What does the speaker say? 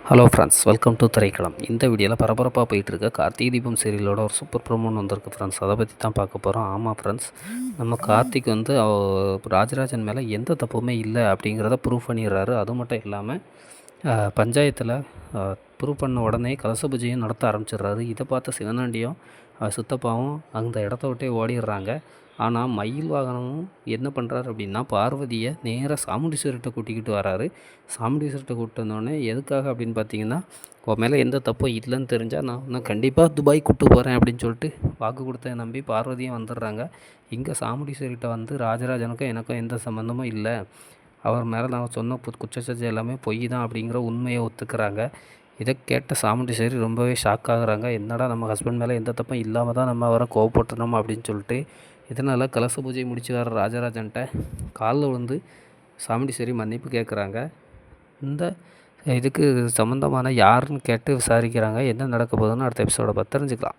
Hello friends, welcome to Thiraikalam. இந்த வீடியோவில் பரபரப்பாக போயிட்டுருக்க கார்த்திகை தீபம் சீரியலோட ஒரு சூப்பர் ப்ரோமோன்னு வந்திருக்கு ஃப்ரெண்ட்ஸ். அதை பற்றி தான் பார்க்க போகிறோம். ஆமாம் ஃப்ரெண்ட்ஸ், நம்ம கார்த்திக் வந்து ராஜராஜன் மேலே எந்த தப்புமே இல்லை அப்படிங்கிறத ப்ரூவ் பண்ணிடுறாரு. அது மட்டும் இல்லாமல் பஞ்சாயத்தில் ப்ரூவ் பண்ண உடனே கலச பூஜையும் நடத்த ஆரம்பிச்சிடுறாரு. இதை பார்த்த சிவனாண்டியும் சித்தப்பாவும் அந்த இடத்த விட்டே ஓடிடுறாங்க. ஆனால் மயில் வாகனமும் என்ன பண்ணுறாரு அப்படின்னா, பார்வதியை நேராக சாமுண்டீஸ்வரிட்ட கூட்டிக்கிட்டு வராரு. சாமுண்டீஸ்வரிட்ட கூப்பிட்டு வந்தோடனே எதுக்காக அப்படின்னு பார்த்தீங்கன்னா, உன் மேலே எந்த தப்பும் இல்லைன்னு தெரிஞ்சால் நான் இன்னும் கண்டிப்பாக துபாய் கூப்பிட்டு போகிறேன் அப்படின்னு சொல்லிட்டு வாக்கு கொடுத்த நம்பி பார்வதியும் வந்துடுறாங்க. இங்கே சாமுண்டீஸ்வரிட்ட வந்து ராஜராஜனுக்கும் எனக்கும் எந்த சம்மந்தமும் இல்லை, அவர் மேலே நான் சொன்ன குற்றச்சாட்டு எல்லாமே பொய் தான் அப்படிங்கிற உண்மையை ஒத்துக்கிறாங்க. இதை கேட்ட சாமுண்டீஸ்வரி ரொம்பவே ஷாக் ஆகுறாங்க. என்னடா நம்ம ஹஸ்பண்ட் மேலே எந்த தப்பும் இல்லாமல் தான் நம்ம அவரை கோவப்பட்டுனோம் அப்படின்னு சொல்லிட்டு. இதனால் கலச பூஜை முடிச்சு வர ராஜராஜன்ட்ட காலில் விழுந்து சாமுண்டீஸ்வரி மன்னிப்பு கேட்குறாங்க. இந்த இதுக்கு சம்மந்தமான யாருன்னு கேட்டு விசாரிக்கிறாங்க. என்ன நடக்க போகுதுன்னு அடுத்த எபிசோட பார்த்து தெரிஞ்சுக்கலாம்.